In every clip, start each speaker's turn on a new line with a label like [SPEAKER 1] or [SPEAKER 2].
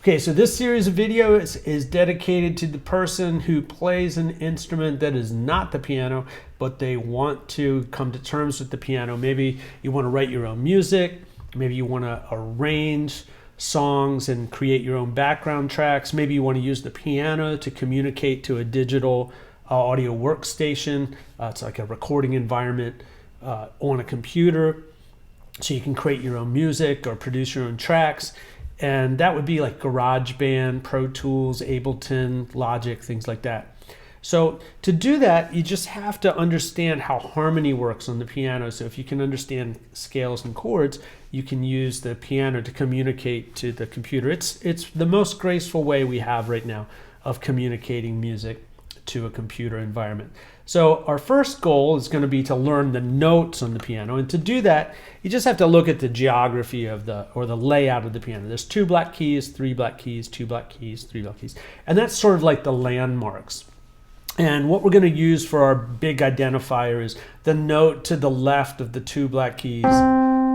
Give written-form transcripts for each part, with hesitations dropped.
[SPEAKER 1] Okay, so this series of videos is dedicated to the person who plays an instrument that is not the piano, but they want to come to terms with the piano. Maybe you want to write your own music. Maybe you want to arrange songs and create your own background tracks. Maybe you want to use the piano to communicate to a digital audio workstation. It's like a recording environment on a computer. So you can create your own music or produce your own tracks. And that would be like GarageBand, Pro Tools, Ableton, Logic, things like that. So to do that, you just have to understand how harmony works on the piano. So if you can understand scales and chords, you can use the piano to communicate to the computer. It's the most graceful way we have right now of communicating music to a computer environment. So our first goal is going to be to learn the notes on the piano. And to do that, you just have to look at the geography of the layout of the piano. There's 2 black keys, 3 black keys, 2 black keys, 3 black keys. And that's sort of like the landmarks. And what we're going to use for our big identifier is the note to the left of the 2 black keys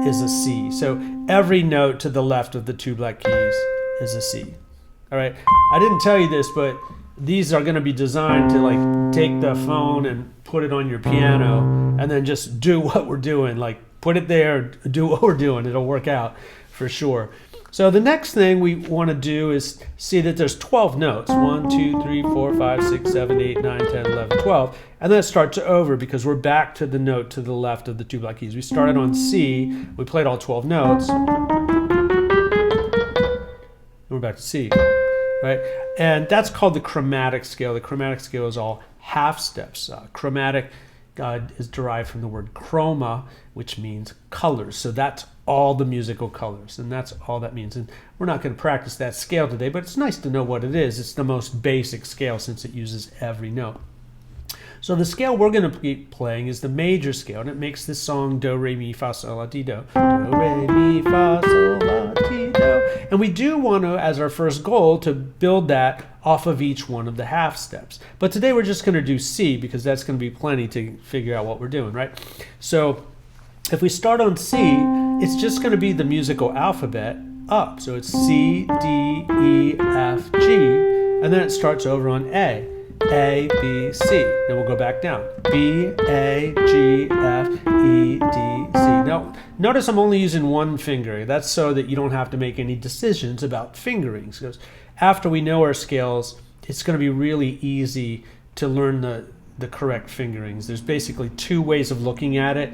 [SPEAKER 1] is a C. So every note to the left of the 2 black keys is a C. All right. I didn't tell you this, but these are going to be designed to like take the phone and put it on your piano and then just do what we're doing. Like put it there, do what we're doing. It'll work out for sure. So the next thing we want to do is see that there's 12 notes. 1, 2, 3, 4, 5, 6, 7, 8, 9, 10, 11, 12. And then it starts over because we're back to the note to the left of the 2 black keys. We started on C. We played all 12 notes. And we're back to C. Right? And that's called the chromatic scale. The chromatic scale is all half steps. Chromatic is derived from the word chroma, which means colors. So that's all the musical colors, and that's all that means. And we're not going to practice that scale today, but it's nice to know what it is. It's the most basic scale since it uses every note. So the scale we're going to be playing is the major scale, and it makes this song do, re, mi, fa, sol, la, ti, do. Do, re, mi, fa, sol, la, ti, do. And we do want to, as our first goal, to build that off of each one of the half steps. But today we're just going to do C because that's going to be plenty to figure out what we're doing, right? So if we start on C, it's just going to be the musical alphabet up. So it's C, D, E, F, G, and then it starts over on A. A, B, C. Then we'll go back down. B, A, G, F, E, D, C. Now, notice I'm only using one finger. That's so that you don't have to make any decisions about fingerings. Because after we know our scales, it's going to be really easy to learn the correct fingerings. There's basically 2 ways of looking at it.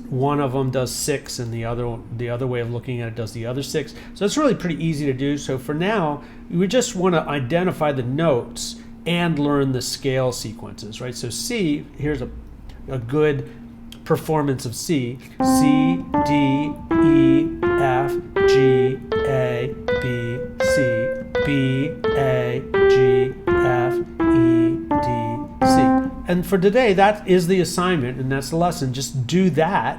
[SPEAKER 1] One of them does 6, and the other way of looking at it does the other 6. So it's really pretty easy to do. So for now, we just want to identify the notes and learn the scale sequences, right? So C, here's a good performance of C. C, D, E, F, G, A, B, C, B, A, G, F, E, D, C. And for today, that is the assignment, and that's the lesson. Just do that.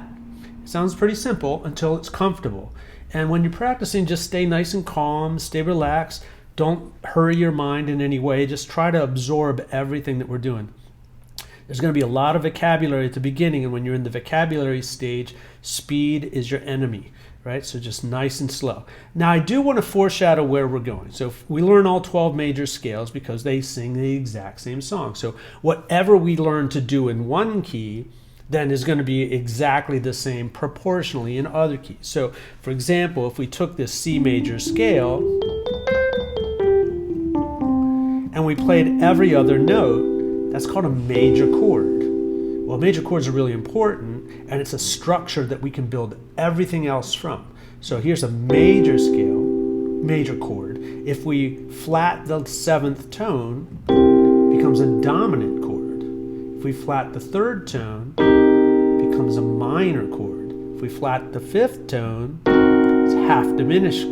[SPEAKER 1] It sounds pretty simple until it's comfortable. And when you're practicing, just stay nice and calm, stay relaxed. Don't hurry your mind in any way. Just try to absorb everything that we're doing. There's going to be a lot of vocabulary at the beginning, and when you're in the vocabulary stage, speed is your enemy, right? So just nice and slow. Now, I do want to foreshadow where we're going. So if we learn all 12 major scales because they sing the exact same song. So whatever we learn to do in one key, then is going to be exactly the same proportionally in other keys. So, for example, if we took this C major scale and we played every other note, that's called a major chord. Well, major chords are really important, and it's a structure that we can build everything else from. So here's a major scale, major chord. If we flat the 7th tone, it becomes a dominant chord. If we flat the 3rd tone, it becomes a minor chord. If we flat the 5th tone, it's a half diminished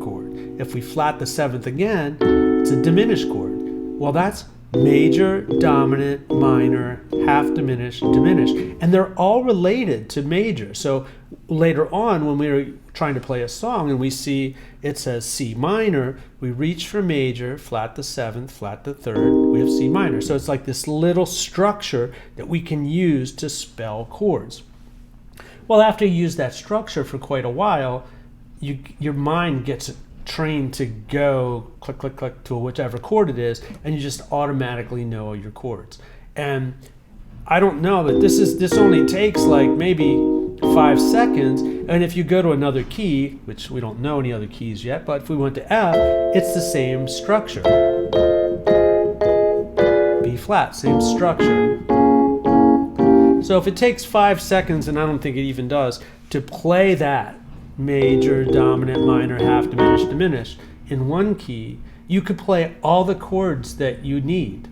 [SPEAKER 1] chord. If we flat the 7th again, it's a diminished chord. Well, that's major, dominant, minor, half diminished, diminished. And they're all related to major. So later on, when we're trying to play a song and we see it says C minor, we reach for major, flat the 7th, flat the 3rd, we have C minor. So it's like this little structure that we can use to spell chords. Well, after you use that structure for quite a while, your mind gets trained to go click, click, click to whichever chord it is, and you just automatically know your chords. And I don't know, but this only takes like maybe 5 seconds. And if you go to another key, which we don't know any other keys yet, but if we went to F, it's the same structure. B flat, same structure. So if it takes 5 seconds, and I don't think it even does, to play that major, dominant, minor, half diminished, diminished in one key, you could play all the chords that you need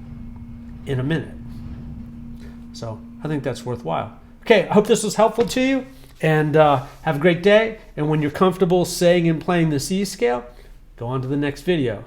[SPEAKER 1] in a minute. So I think that's worthwhile. Okay, I hope this was helpful to you, and have a great day. And when you're comfortable saying and playing the C scale, go on to the next video.